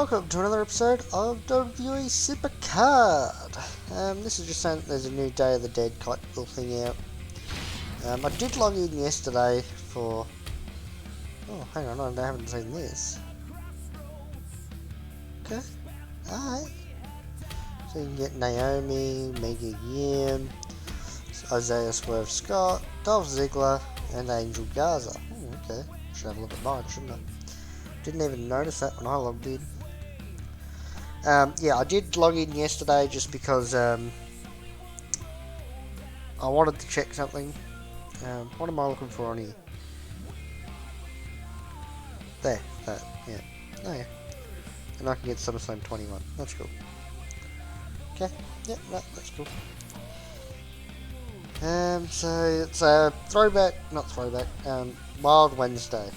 welcome to another episode of WWE Supercard. This is just saying that there's a new Day of the Dead collectible thing out. I did log in yesterday for... Oh, hang on, I haven't seen this. Okay, alright. So you can get Naomi, Mega Yim, Isaiah Swerve Scott, Dolph Ziggler, and Angel Garza. Okay, should have a look at mine, shouldn't I? Didn't even notice that when I logged in. Yeah, I did log in yesterday just because I wanted to check something. What am I looking for on here? There, that, yeah. Oh yeah. And I can get SummerSlam 21. That's cool. Okay, yeah, that's cool. So it's a throwback, not throwback, Wild Wednesday.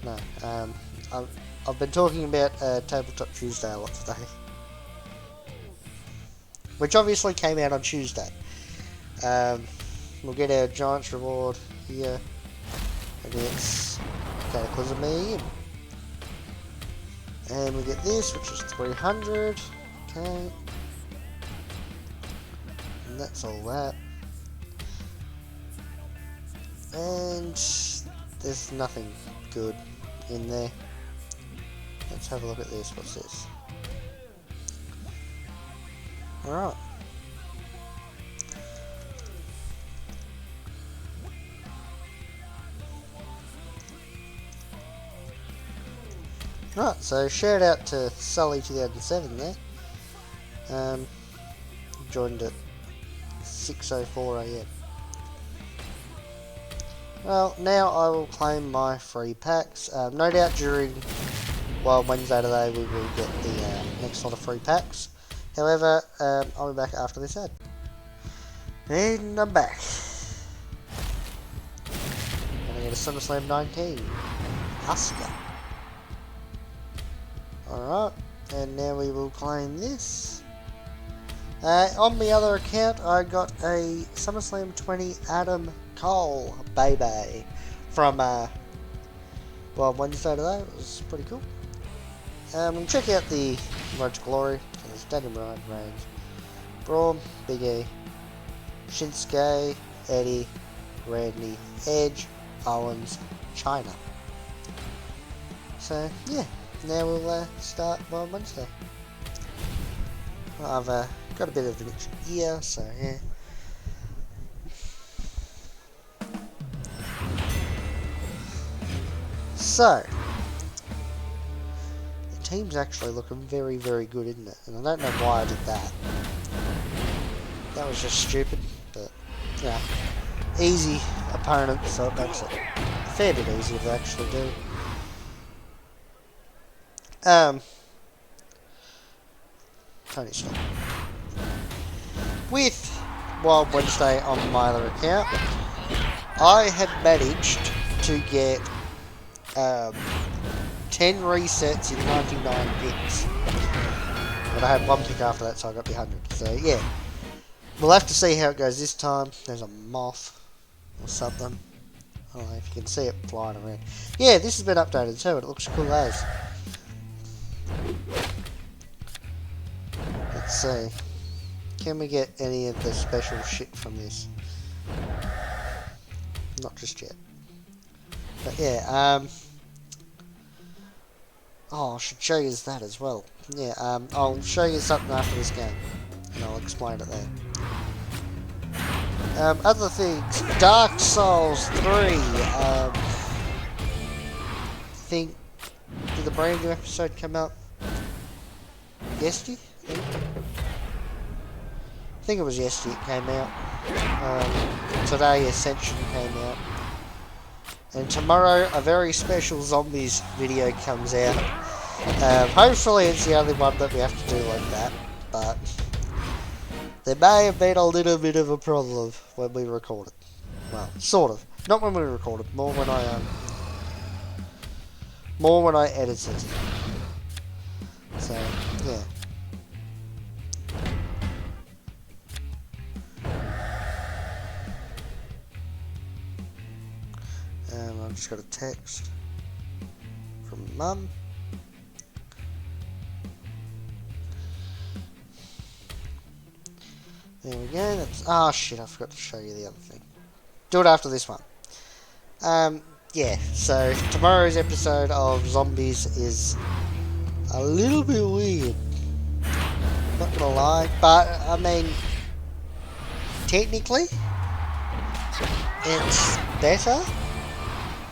No, I've been talking about Tabletop Tuesday a lot today. Which obviously came out on Tuesday. We'll get our Giants reward here against Cataclysm Me. And we get this, which is 300. Okay. And that's all that. And there's nothing good in there. Let's have a look at this. What's this? Alright. Right, so shout out to Sully 2007 there. Joined at 6:04 AM. Well, now I will claim my free packs. No doubt during Wild Wednesday today we will get the next lot of free packs. However, I'll be back after this ad. And I'm back. Gonna get a SummerSlam 19. Asuka. Alright, and now we will claim this. On the other account, I got a SummerSlam 20 Adam Cole baby from Wild Wednesday today. It was pretty cool. We'll check out the Road to Glory. So there's Daniel Bryan, Reigns, Braun, Big E, Shinsuke, Eddie, Randy, Edge, Owens, China. So yeah, now we'll start Wild Wednesday. I've got a bit of an extra gear, so yeah. So, the team's actually looking very, very good, isn't it? And I don't know why I did that. That was just stupid, but yeah, easy opponent, so it makes it a fair bit easier to actually do. Tony Storm. With Wild Wednesday on my other account, I had managed to get 10 resets in 99 picks. But I had one pick after that, so I got the 100. So yeah, we'll have to see how it goes this time. There's a moth or something. I don't know if you can see it flying around. Yeah, this has been updated too, and it looks cool as. Let's see. Can we get any of the special shit from this? Not just yet. But yeah, oh, I should show you that as well. Yeah, I'll show you something after this game, and I'll explain it there. Other things, Dark Souls 3, I think, did the brand new episode come out yesterday? I think it was yesterday it came out. Today Ascension came out. And tomorrow a very special Zombies video comes out. Hopefully it's the only one that we have to do like that. But there may have been a little bit of a problem when we recorded. Well, sort of. Not when we recorded, more when I edited. So, yeah. I've just got a text from Mum. There we go. That's, oh shit, I forgot to show you the other thing. Do it after this one. Yeah, so tomorrow's episode of Zombies is a little bit weird. Not gonna lie, but I mean, technically, it's better.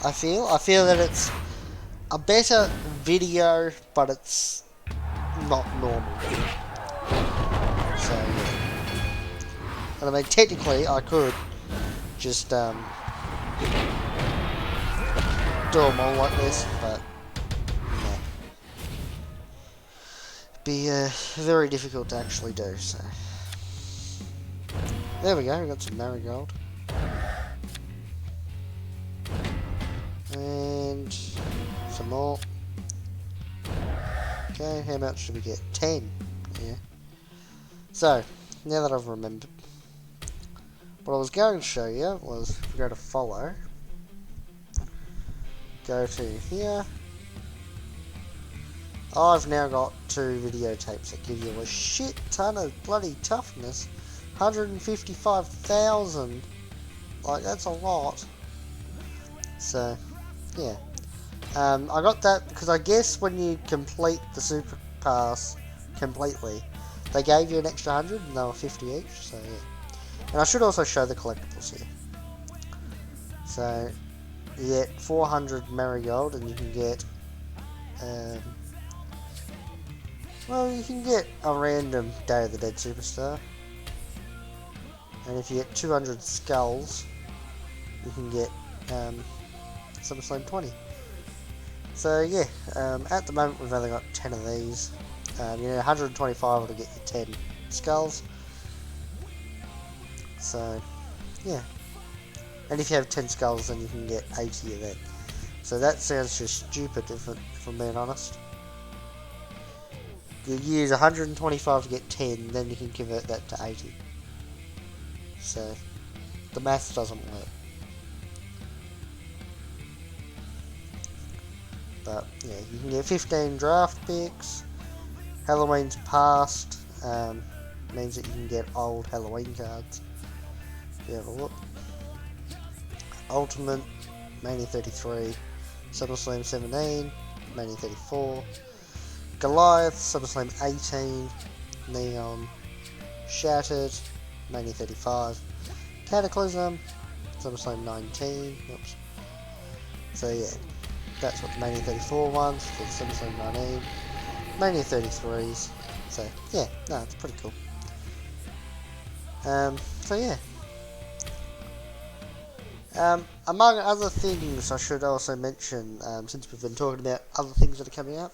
I feel that it's a better video, but it's not normal. So yeah. And I mean, technically, I could just do them all like this, but yeah, be very difficult to actually do. So there we go. We got some marigold, and some more. Okay, how much did we get? 10. Yeah. So now that I've remembered, what I was going to show you was, if we go to follow, go to here, I've now got 2 videotapes that give you a shit ton of bloody toughness. 155,000. Like, that's a lot. So, yeah. I got that because I guess when you complete the Super Pass completely, they gave you an extra 100 and they were 50 each, so yeah. And I should also show the collectibles here. So, you get 400 marigold and you can get, well, you can get a random Day of the Dead Superstar. And if you get 200 skulls, you can get SummerSlam 20. So yeah, at the moment we've only got 10 of these. You know, 125 will get you 10 skulls. So yeah, and if you have 10 skulls, then you can get 80 of that. So that sounds just stupid, if I'm being honest. You use 125 to get 10, then you can convert that to 80. So the maths doesn't work. But yeah, you can get 15 draft picks. Halloween's past, means that you can get old Halloween cards. If you have a look. Ultimate, Mania 33, SummerSlam 17, Mania 34, Goliath, SummerSlam 18, Neon, Shattered, Mania 35, Cataclysm, SummerSlam 19, oops. So yeah, that's what the Mania 34 ones, for the SummerSlam 19, Mania 33s, so yeah, no, it's pretty cool. So yeah. Among other things, I should also mention, since we've been talking about other things that are coming out,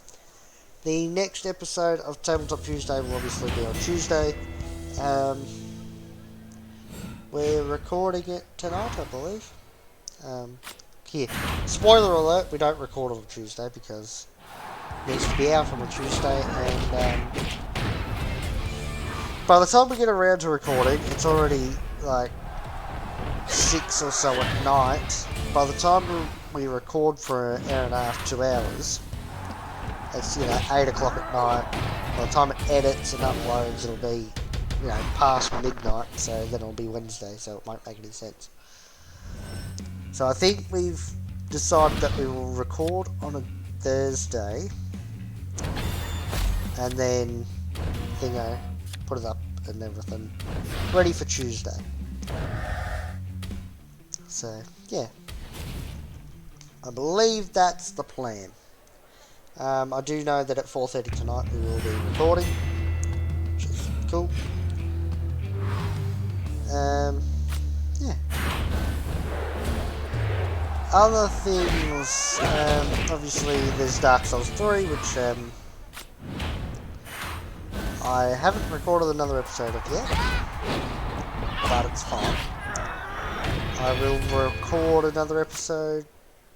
the next episode of Tabletop Tuesday will obviously be on Tuesday. We're recording it tonight, I believe. Here, spoiler alert, we don't record on Tuesday because it needs to be out on a Tuesday, and by the time we get around to recording, it's already like 6 or so at night. By the time we record for an hour and a half, 2 hours, it's, you know, 8 o'clock at night. By the time it edits and uploads, it'll be, you know, past midnight, so then it'll be Wednesday, so it won't make any sense. So I think we've decided that we will record on a Thursday, and then, you know, put it up and everything, ready for Tuesday. So, yeah. I believe that's the plan. I do know that at 4:30 tonight we will be recording, which is cool. Yeah. Other things, obviously there's Dark Souls 3, which I haven't recorded another episode of yet, but it's fine. I will record another episode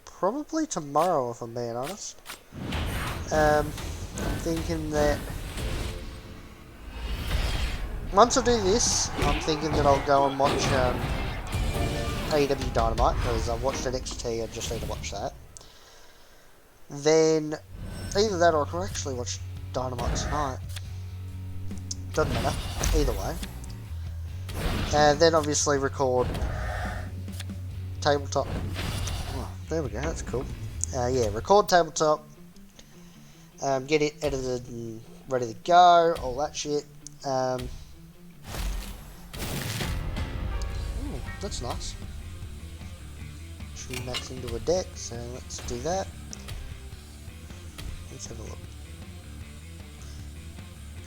probably tomorrow, if I'm being honest. I'm thinking that once I do this, I'm thinking that I'll go and watch AEW Dynamite, because I've watched NXT, I just need to watch that. Then either that or I can actually watch Dynamite tonight. Doesn't matter, either way. And then obviously record tabletop. Oh, there we go, that's cool. Yeah, record tabletop. Get it edited and ready to go, all that shit. Ooh, that's nice. Should max into a deck, so let's do that. Let's have a look.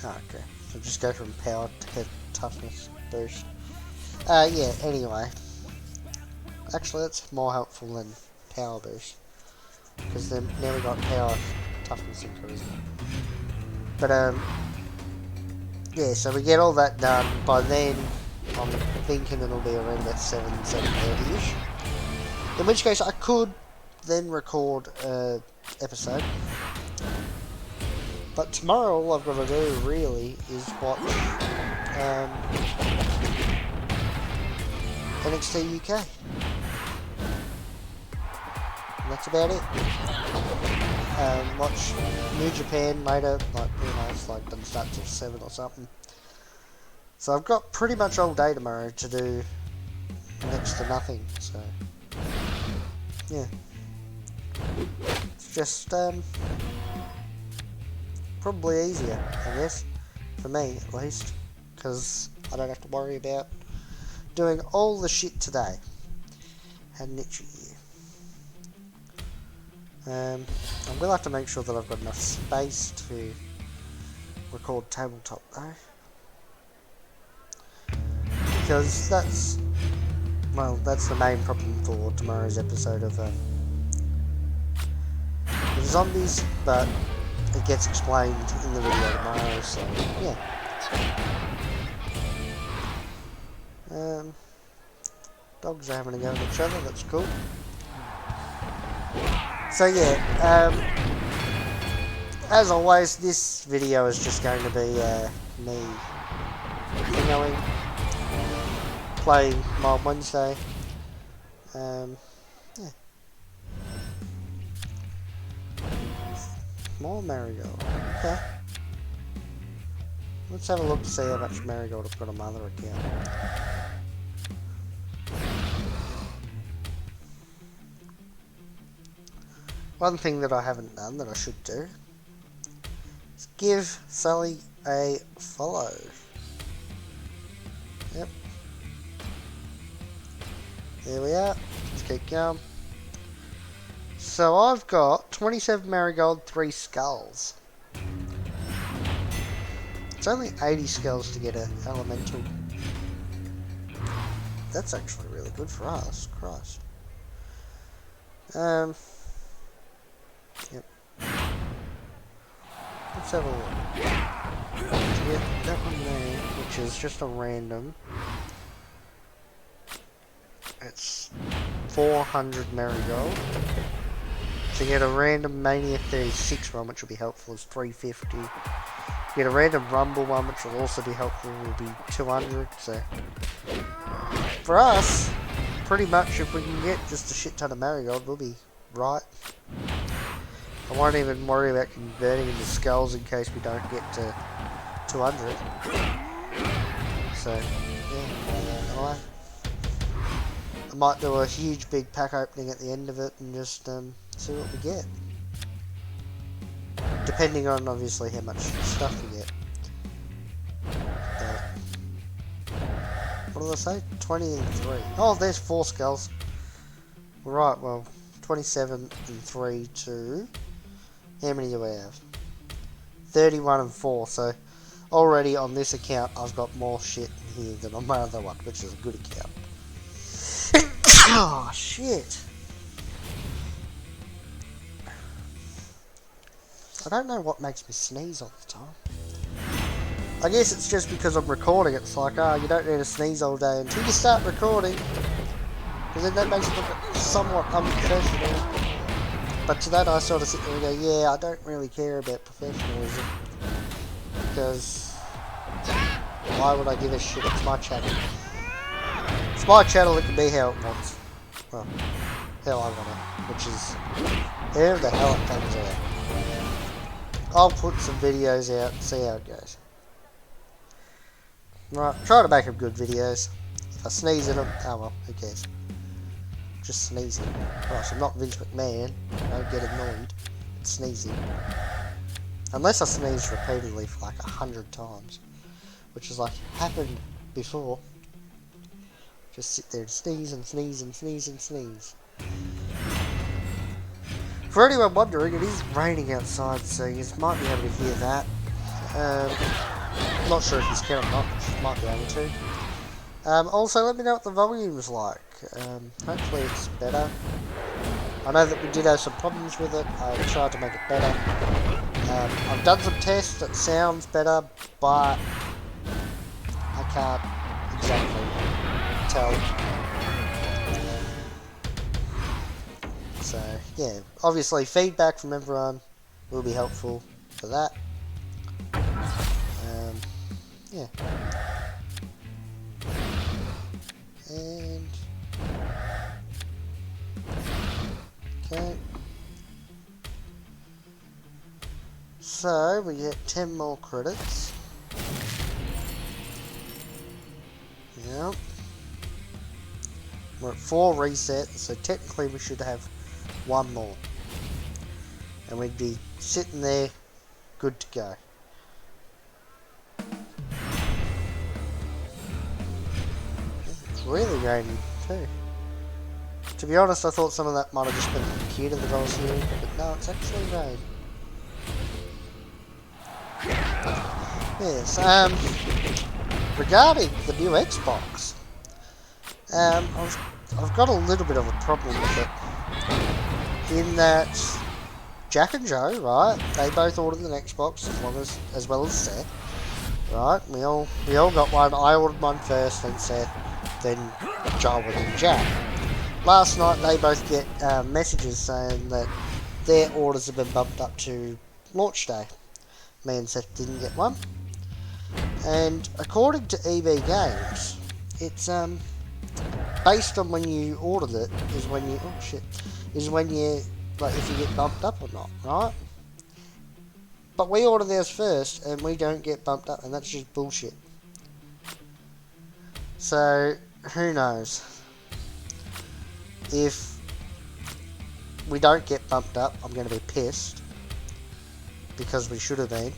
Oh, okay, so just go from power to toughness boost. Yeah, anyway. Actually, that's more helpful than power boost. Because then now we got power toughness increase. But, yeah, so we get all that done. By then, I'm thinking it'll be around about 7:30ish. In which case, I could then record an episode. But tomorrow, all I've got to do, really, is watch NXT UK. And that's about it. Watch New Japan later, like, you know, it's like doesn't start till 7 or something. So I've got pretty much all day tomorrow to do next to nothing, so yeah. It's just probably easier, I guess, for me at least, because I don't have to worry about doing all the shit today. Had an itchy ear. I will have to make sure that I've got enough space to record tabletop though, because that's the main problem for tomorrow's episode of the zombies, but it gets explained in the video tomorrow, so yeah. Dogs are having a go at each other, that's cool. So yeah, as always, this video is just going to be me going, playing Mob Wednesday. Yeah. More Marigold. Okay. Let's have a look to see how much Marigold I've got on my other account. One thing that I haven't done that I should do is give Sally a follow. Yep. There we are. Let's keep going. So I've got 27 Marigold, 3 skulls. It's only 80 skulls to get an elemental. That's actually really good for us. Christ. Yep. Let's have a look. To get that one there, which is just a random. It's 400 Marigold. To get a random Mania 36 one, which will be helpful, is 350. Get a random Rumble one, which will also be helpful, will be 200. So for us, pretty much if we can get just a shit ton of Marigold, we'll be right. I won't even worry about converting into skulls in case we don't get to 200. So yeah, anyway. I might do a huge big pack opening at the end of it and just see what we get. Depending on obviously how much stuff we get. What did I say? 20 and 3. Oh, there's 4 skulls. Right, well, 27 and 3 to... How many do we have? 31 and 4, so already on this account I've got more shit in here than on my other one, which is a good account. Oh, shit. I don't know what makes me sneeze all the time. I guess it's just because I'm recording. It's like, oh, you don't need to sneeze all day until you start recording. Because then that makes it look somewhat unprofessional. But to that I sort of sit there and go, yeah, I don't really care about professionalism. Because why would I give a shit? It's my channel. It's my channel, it can be how it wants. Well, how I want it. Which is however the hell it comes out. I'll put some videos out and see how it goes. Right, try to make them good videos. If I sneeze in them, oh well, who cares? Just sneezing. Gosh, I'm not Vince McMahon. I don't get annoyed at sneezing. Unless I sneeze repeatedly for like 100 times. Which has like happened before. Just sit there and sneeze and sneeze and sneeze and sneeze. For anyone wondering, it is raining outside, so you might be able to hear that. Not sure if you can or not, might be able to. Also, let me know what the volume's like. Hopefully it's better. I know that we did have some problems with it. I tried to make it better. I've done some tests that sounds better, but I can't exactly tell. So, yeah, obviously feedback from everyone will be helpful for that. Yeah. And okay. So we get 10 more credits. Yep. We're at 4 resets, so technically we should have 1 more. And we'd be sitting there, good to go. It's really raining too. To be honest, I thought some of that might have just been the computer that I was hearing, but no, it's actually rain. Yes, regarding the new Xbox, I've got a little bit of a problem with it. In that Jack and Joe, right? They both ordered an Xbox as well as Seth, right? We all got one. I ordered one first, then Seth, then Joel, and then Jack. Last night they both get messages saying that their orders have been bumped up to launch day. Me and Seth didn't get one. And according to EB Games, it's based on when you ordered it is when you like if you get bumped up or not, right? But we order theirs first and we don't get bumped up, and that's just bullshit. So who knows? If we don't get bumped up, I'm going to be pissed because we should have been.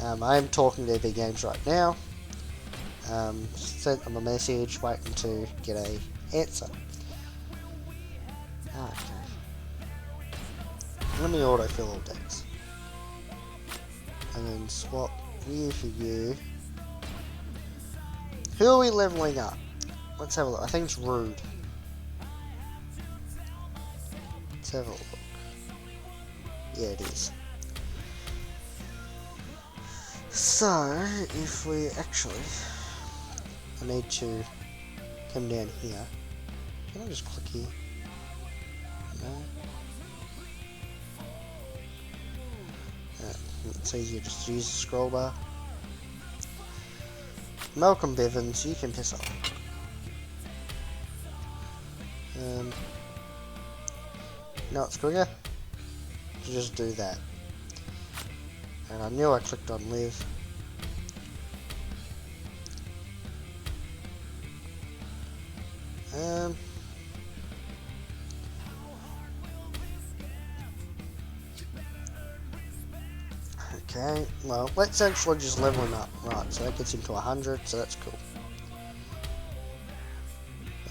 I am talking to EB Games right now. Sent them a message, waiting to get a answer. Okay. Let me autofill all decks. And then swap you for you. Who are we leveling up? Let's have a look. I think it's Rude. Let's have a look. Yeah, it is. So, if we actually... I need to come down here. Can I just click here? No. It's easier just to use the scroll bar. Malcolm Bivens, you can piss off. No, it's quicker to just do that. And I knew I clicked on live. Okay, well, let's actually just level him up. Right, so that gets him to 100, so that's cool.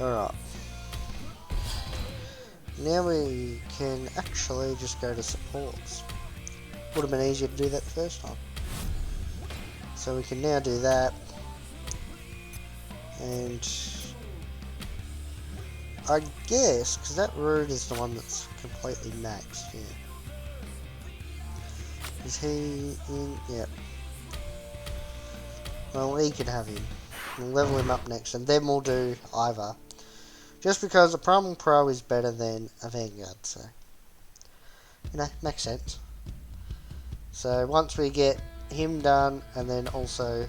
Alright. Now we can actually just go to supports. Would have been easier to do that the first time. So we can now do that. And I guess, because that Rude is the one that's completely maxed, yeah. Is he in? Yep. Well, he can have him. We'll level him up next, and then we'll do either. Just because a Primal Pro is better than a Vanguard, so... You know, makes sense. So, once we get him done, and then also...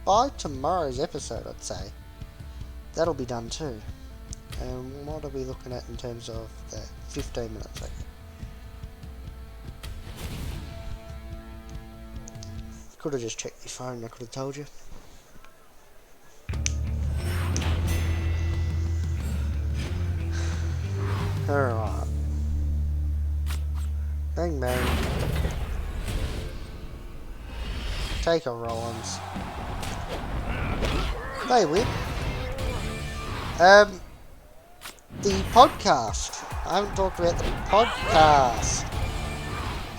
by tomorrow's episode, I'd say, that'll be done too. And what are we looking at in terms of that? 15 minutes, I guess. Could have just checked your phone, I could have told you. Alright. Bang bang. Take on Rollins. They win. The podcast. I haven't talked about the podcast.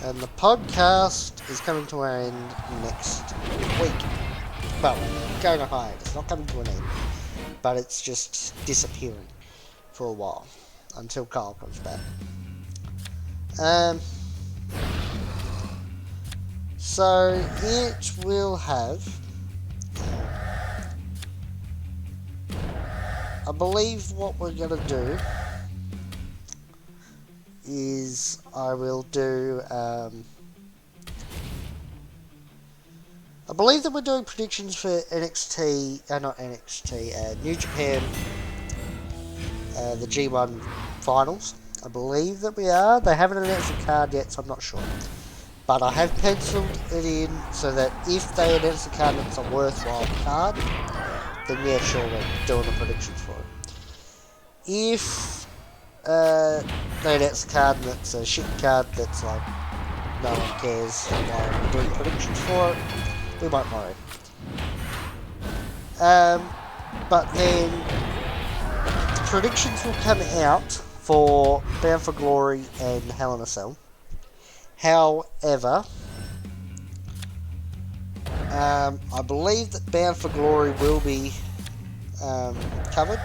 And the podcast is coming to an end next week. Well, going to hiatus. It's not coming to an end. But it's just disappearing for a while. Until Carl comes back. So, it will have... I believe what we're going to do is I will do, I believe that we're doing predictions for NXT, not NXT, New Japan, the G1 finals. I believe that we are. They haven't announced the card yet, so I'm not sure. But I have penciled it in so that if they announce the card and it's a worthwhile card, then yeah, sure, we're doing the predictions for it. If they announce the card and it's a shit card that's like, no one cares while we're doing predictions for it, we won't worry. But then, predictions will come out for Bound for Glory and Hell in a Cell. However, I believe that Bound for Glory will be covered,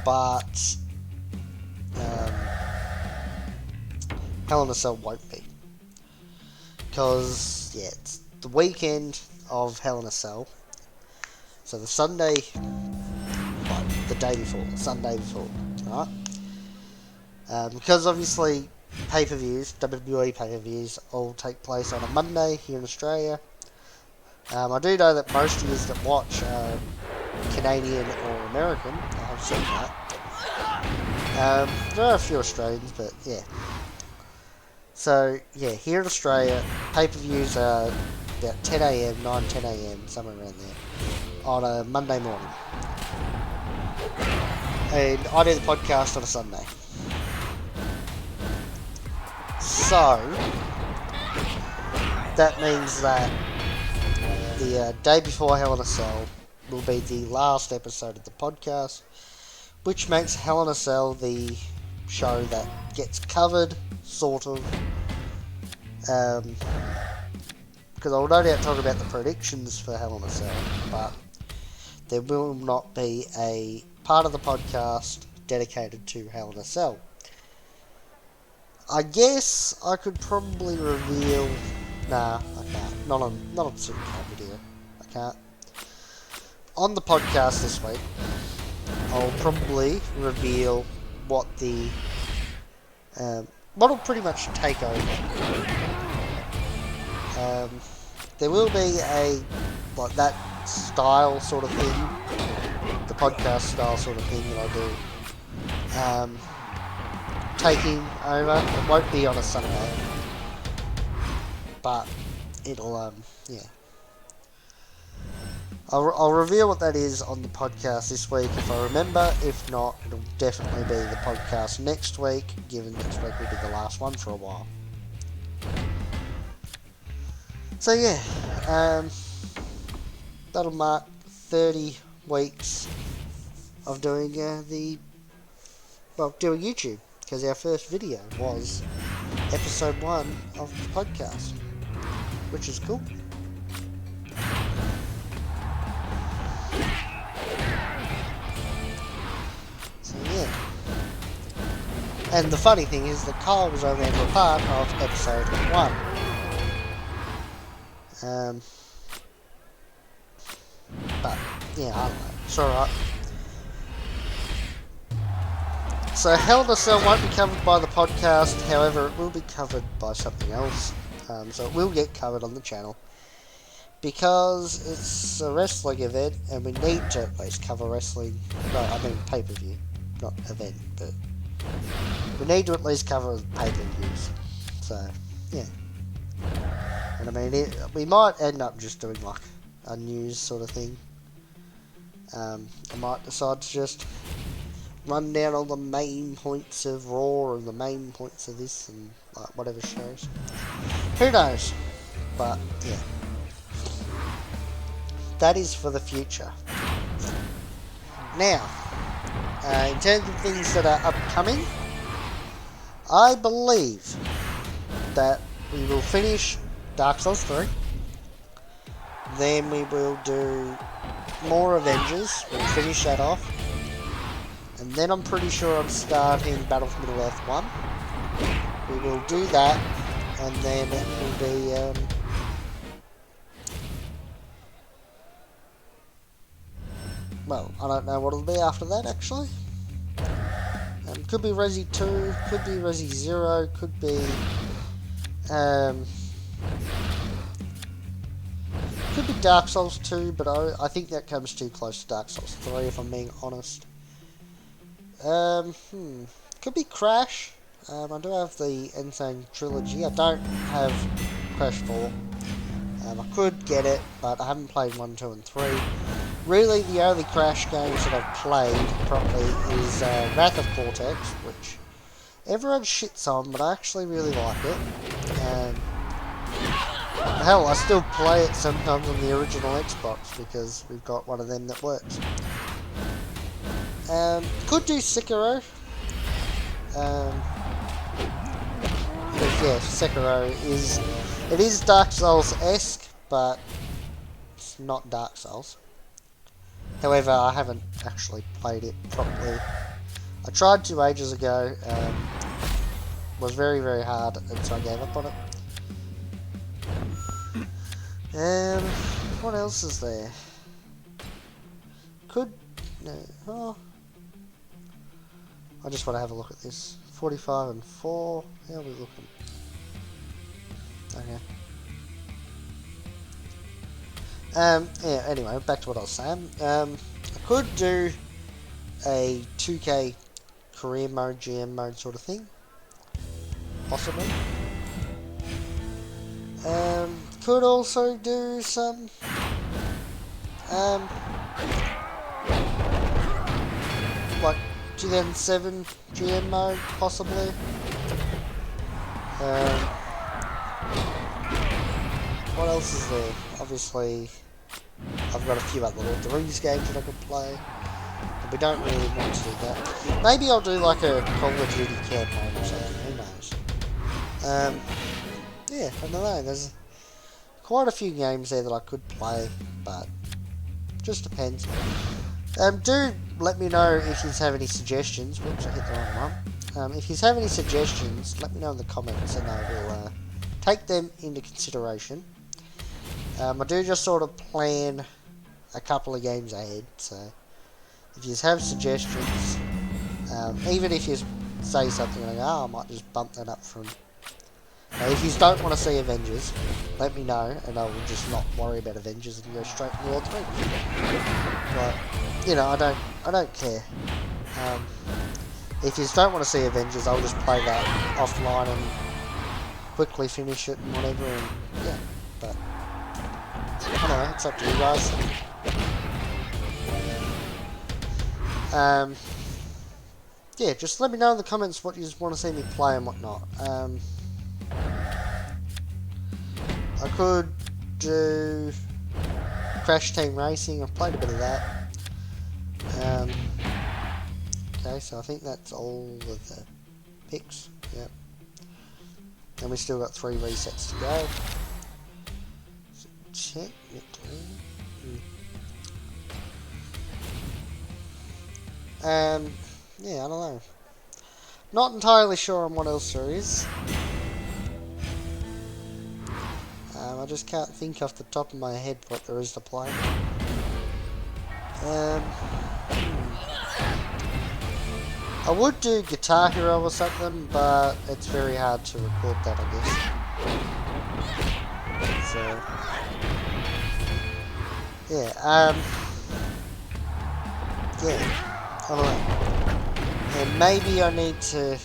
but Hell in a Cell won't be. Because, yeah, it's the weekend of Hell in a Cell. So the Sunday, like the day before, the Sunday before, right? Because obviously pay-per-views, WWE pay-per-views, all take place on a Monday here in Australia. I do know that most of you that watch Canadian or American. I've seen that. There are a few Australians, but yeah. So, yeah, here in Australia, pay-per-views are about 10 AM, 9, 10 AM, somewhere around there, on a Monday morning. And I do the podcast on a Sunday. So, that means that the day before Hell in a Cell will be the last episode of the podcast, which makes Hell in a Cell the show that gets covered, sort of, because I'll no doubt talk about the predictions for Hell in a Cell, but there will not be a part of the podcast dedicated to Hell in a Cell. I guess I could probably reveal... Nah, I can't. Not on Supercard video. I can't. On the podcast this week, I'll probably reveal what the... what'll pretty much take over. There will be a... like that style sort of thing. The podcast style sort of thing that I do. Taking over. It won't be on a Sunday. But it'll, yeah. I'll reveal what that is on the podcast this week if I remember. If not, it'll definitely be the podcast next week, given next week will be the last one for a while. So yeah, that'll mark 30 weeks of doing doing YouTube, because our first video was episode 1 of the podcast, which is cool. So yeah. And the funny thing is that Kyle was only ever a part of episode 1. But, yeah, I don't know. It's alright. So Hell in a Cell won't be covered by the podcast, however it will be covered by something else. So it will get covered on the channel. Because it's a wrestling event and we need to at least cover wrestling. No, I mean pay-per-view. Not event, but we need to at least cover pay-per-views. So, yeah. And I mean, we might end up just doing like a news sort of thing. I might decide to just run down all the main points of Raw and the main points of this and like whatever shows. Who knows? But yeah, that is for the future. Now, in terms of things that are upcoming, I believe that we will finish Dark Souls 3. Then we will do more Avengers. We'll finish that off. And then I'm pretty sure I'm starting Battle for Middle-earth 1. We will do that. And then it will be... well, I don't know what it'll be after that, actually. Could be Resi 2, could be Resi 0, could be... could be Dark Souls 2, but I think that comes too close to Dark Souls 3, if I'm being honest. Could be Crash. I do have the Insane Trilogy. I don't have Crash 4. I could get it, but I haven't played 1, 2, and 3. Really, the only Crash games that I've played properly is Wrath of Cortex, which everyone shits on, but I actually really like it. Hell, I still play it sometimes on the original Xbox, because we've got one of them that works. Could do Sekiro. Yeah, Sekiro is Dark Souls-esque, but it's not Dark Souls. However, I haven't actually played it properly. I tried to ages ago, was very, very hard, and so I gave up on it. What else is there? I just want to have a look at this. 45 and 4. How are we looking? Okay. Yeah, anyway, back to what I was saying. I could do a 2K career mode, GM mode sort of thing. Possibly. Could also do some... like 2007 GM mode, possibly. What else is there? Obviously, I've got a few other Lord of the Rings games that I could play, but we don't really want to do that. Maybe I'll do like a Call of Duty campaign or something, who knows. Yeah, I don't know, there's quite a few games there that I could play, but just depends. Do let me know if you have any suggestions. Whoops, I hit the wrong one. If you have any suggestions, let me know in the comments and I will take them into consideration. I do just sort of plan a couple of games ahead, so if you have suggestions, even if you say something like, oh, I might just bump that up from... if you don't want to see Avengers, let me know, and I will just not worry about Avengers and go straight to Lord 3. But, you know, I don't care. If you don't want to see Avengers, I'll just play that offline and quickly finish it and whatever, and yeah, but... I don't know, it's up to you guys. Yeah, just let me know in the comments what you want to see me play and whatnot. I could do Crash Team Racing. I've played a bit of that. Okay, so I think that's all of the picks. Yep. And we still got 3 resets to go. So technically... yeah, I don't know. Not entirely sure on what else there is. I just can't think off the top of my head what there is to play. I would do Guitar Hero or something, but it's very hard to record that, I guess. So, yeah, yeah, I don't know. And maybe I need to,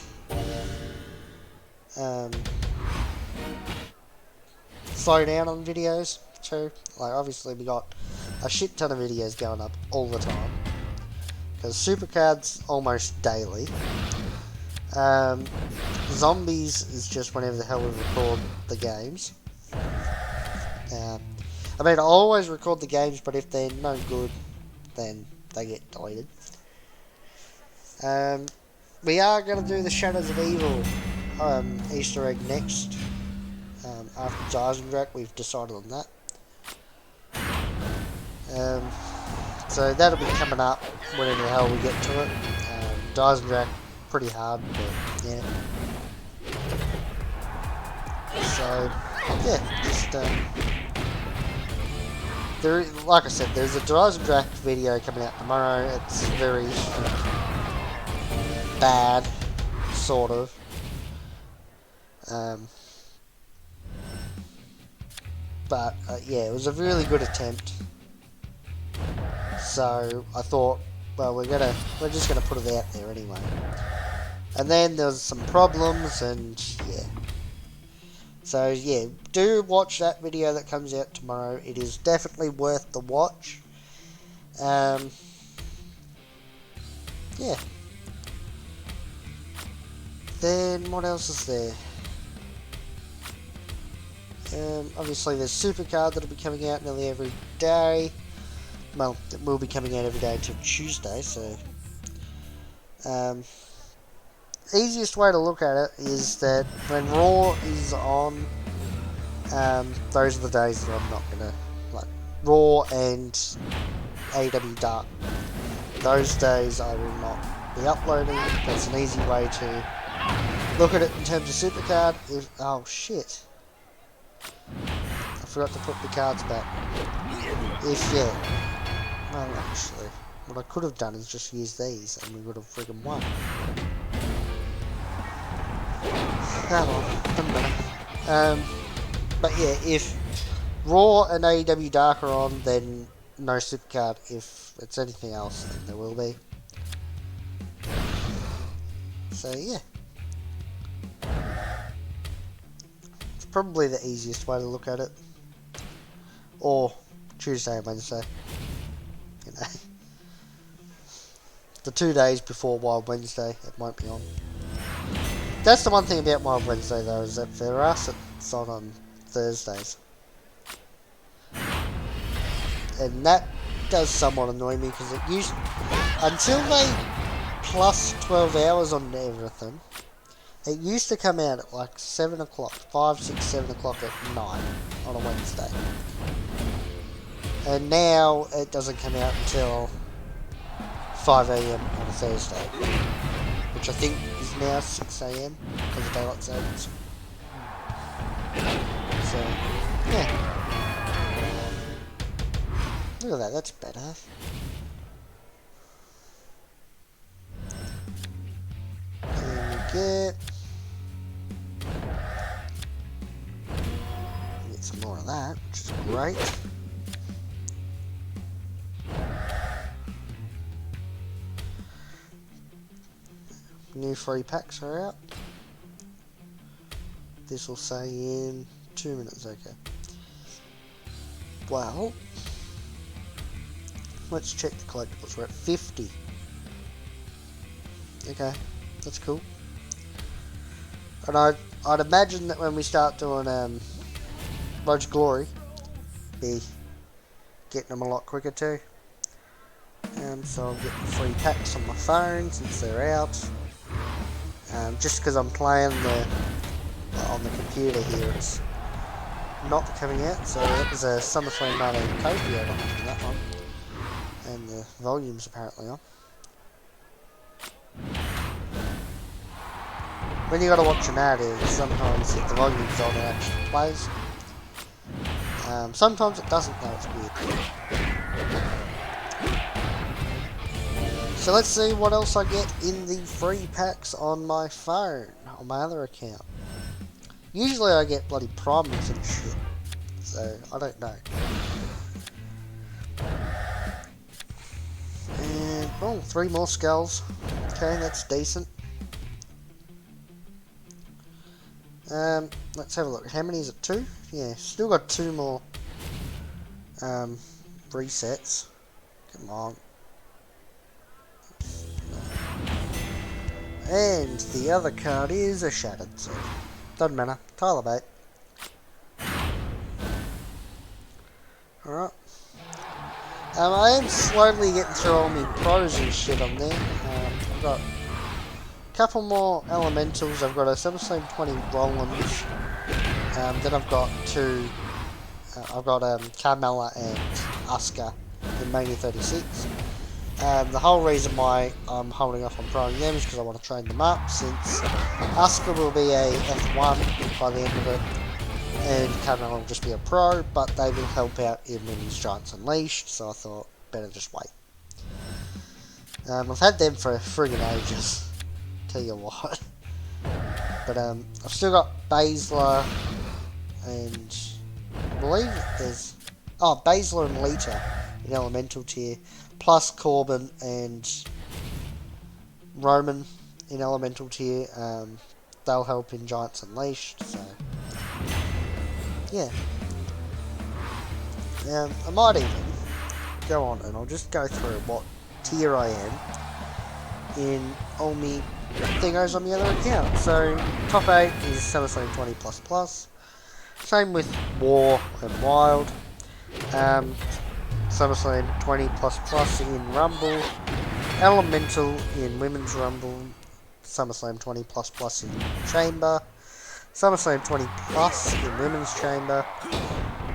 slow down on videos too. Like, obviously we got a shit ton of videos going up all the time, because Supercard's almost daily. Zombies is just whenever the hell we record the games. I mean, I always record the games, but if they're no good, then they get deleted. We are going to do the Shadows of Evil Easter egg next. After Dysendrak, we've decided on that. So that'll be coming up whenever the hell we get to it. Dysendrak, pretty hard, but yeah. So, yeah, just, like I said, there's a Dysendrak video coming out tomorrow. It's very bad, sort of. But yeah, it was a really good attempt. So I thought, well, we're just gonna put it out there anyway. And then there was some problems, and yeah. So yeah, do watch that video that comes out tomorrow. It is definitely worth the watch. Yeah. Then what else is there? Obviously there's Supercard that'll be coming out nearly every day. Well, it will be coming out every day until Tuesday, so... easiest way to look at it is that when Raw is on, those are the days that I'm not gonna... like, Raw and AW Dark. Those days I will not be uploading. That's an easy way to look at it in terms of Supercard. Oh, shit. I forgot to put the cards back. Well, actually, what I could have done is just use these, and we would have friggin' won. Doesn't matter. But yeah, if Raw and AEW Dark are on, then no Supercard. If it's anything else, then there will be. So yeah. It's probably the easiest way to look at it. Or Tuesday and Wednesday. You know. The 2 days before Wild Wednesday, it won't be on. That's the one thing about Wild Wednesday though, is that for us it's on Thursdays. And that does somewhat annoy me, because it used... until they plus 12 hours on everything, it used to come out at like 7 o'clock, 5, 6, 7 o'clock at night on a Wednesday. And now it doesn't come out until 5 AM on a Thursday, which I think is now 6 AM because of daylight savings. So, yeah. Look at that, that's better. And we get some more of that, which is great. New free packs are out. This will say in 2 minutes, okay. Well, let's check the collectibles. We're at 50. Okay, that's cool. And I'd imagine that when we start doing Road to Glory, be getting them a lot quicker too. So I'll get the free packs on my phone since they're out. Just because I'm playing on the computer here, it's not coming out. So that was a SummerSlam 19 Tokyo on that one, and the volume's apparently on. When you gotta watch an ad, sometimes if the volume's on, it actually plays. Sometimes it doesn't, though. It's weird. So let's see what else I get in the free packs on my phone, on my other account. Usually I get bloody primaries and shit, so I don't know. And, oh, 3 more skulls. Okay, that's decent. Let's have a look. How many is it? 2? Yeah, still got 2 more resets. Come on. And the other card is a Shattered, so doesn't matter. Tyler Bate. Alright. I am slowly getting through all my pros and shit on there. I've got a couple more elementals. I've got a SummerSlam 20 Rollins. Then I've got two. I've got Carmella and Asuka in Mania 36. The whole reason why I'm holding off on proing them is because I want to train them up, since Asuka will be a F1 by the end of it, and Carmella will just be a pro, but they will help out in Women's Giants Unleashed, so I thought, better just wait. I've had them for friggin' ages, tell you what. But I've still got Baszler, and I believe there's... Oh, Baszler and Lita in Elemental tier, plus Corbin and Roman in Elemental tier. They'll help in Giants Unleashed, so... Yeah. I might even go on and I'll just go through what tier I am in all me thingos on the other account. So, top 8 is SummerSlam 20++. Same with War and Wild. SummerSlam 20++ in Rumble. Elemental in Women's Rumble. SummerSlam 20++ in Chamber. SummerSlam 20+ in Women's Chamber.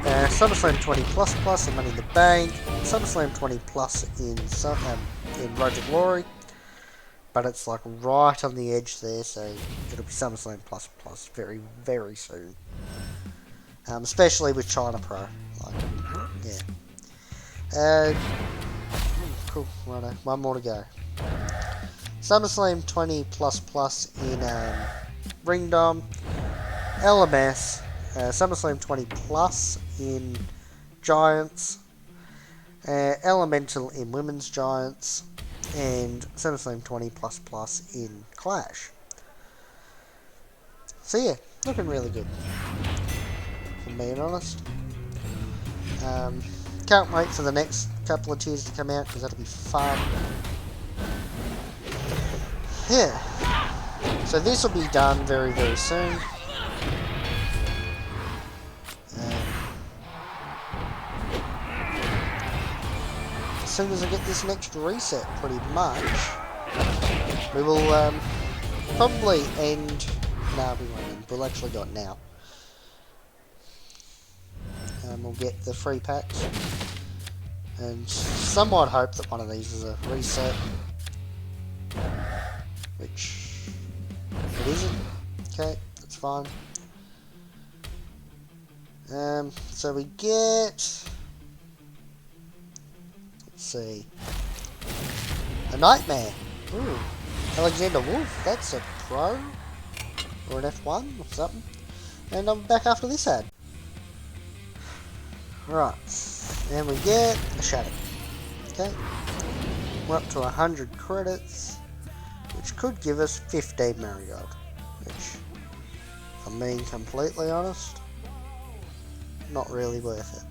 SummerSlam 20++ in Money in the Bank. SummerSlam 20+ in Road to Glory. But it's like right on the edge there, so it'll be SummerSlam ++ very, very soon. Especially with China Pro. Like, yeah. Cool, righto. One more to go. SummerSlam 20++ in Ringdom. LMS. SummerSlam 20+ in Giants. Elemental in Women's Giants. And SummerSlam 20++ in Clash. So yeah, looking really good, if I'm being honest. Can't wait for the next couple of tiers to come out, because that'll be fun. Yeah. So this will be done very, very soon. As soon as I get this next reset, pretty much, we will probably end... No, we won't end. We'll actually do it now. We'll get the free packs. And somewhat hope that one of these is a reset. Which it isn't. Okay, that's fine. So we get... Let's see. A Nightmare. Ooh. Alexander Wolf. That's a pro. Or an F1 or something. And I'm back after this ad. Right. And we get a Shadow. Okay. We're up to 100 credits. Which could give us 15 Marigold. Which, if I'm being completely honest, not really worth it.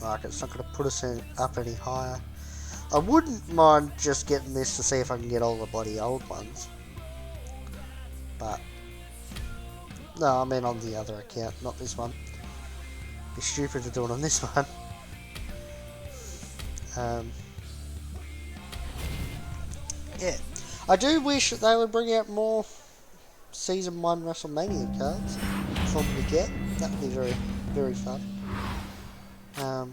Like, it's not going to put us up any higher. I wouldn't mind just getting this to see if I can get all the bloody old ones. But, no, I mean on the other account, not this one. Be stupid to do it on this one. Yeah. I do wish that they would bring out more Season 1 WrestleMania cards for me to get. That would be very, very fun. I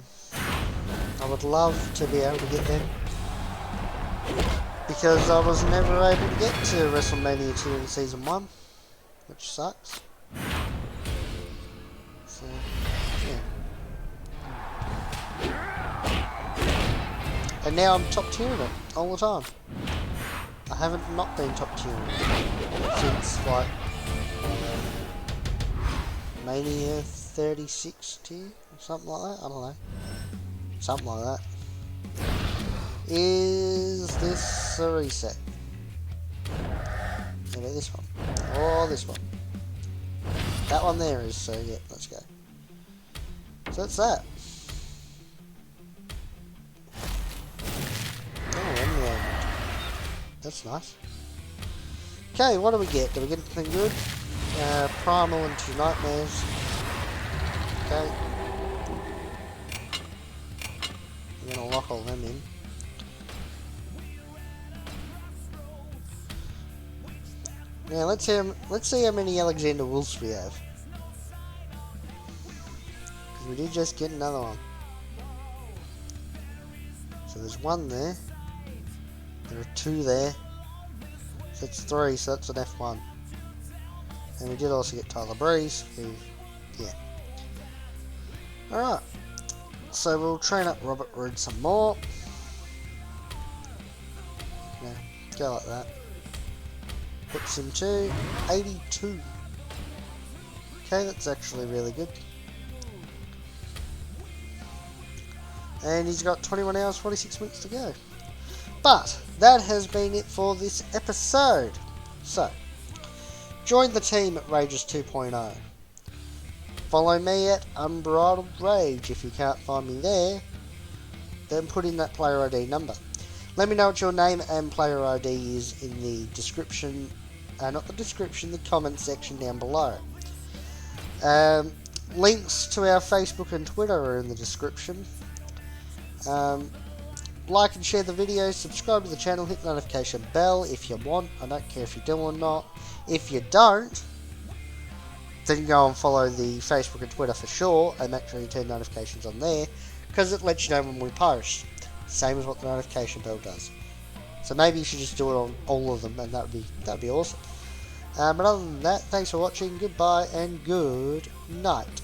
would love to be able to get them, because I was never able to get to WrestleMania 2 in Season 1, which sucks. So, yeah. And now I'm top tiering it all the time. I haven't not been top tiering it since, like, Mania 36 tier, or something like that, I don't know. Something like that. Is this a reset? Maybe this one. Or this one. That one there is, so yeah, let's go. So that's that. Oh, That's nice. Okay, what do we get? Do we get anything good? Primal and 2 Nightmares. Okay. I'm gonna lock all them in. Now let's see how many Alexander Wolves we have. Because we did just get another one. So there's 1 there. There are 2 there. So that's 3, so that's an F1. And we did also get Tyler Breeze, who, yeah. Alright. So we'll train up Robert Roode some more. Yeah, go like that. Puts him to 82. Okay, that's actually really good. And he's got 21 hours, 46 minutes to go. But that has been it for this episode. So, join the team at Rages 2.0. Follow me at Unbridled Rage. If you can't find me there, then put in that player ID number. Let me know what your name and player ID is in the description, not the description, the comment section down below. Links to our Facebook and Twitter are in the description. Like and share the video, subscribe to the channel, hit the notification bell if you want. I don't care if you do or not. If you don't, then go and follow the Facebook and Twitter for sure, and make sure you turn notifications on there, because it lets you know when we post. Same as what the notification bell does. So maybe you should just do it on all of them, and that'd be awesome. But other than that, thanks for watching, goodbye, and good night.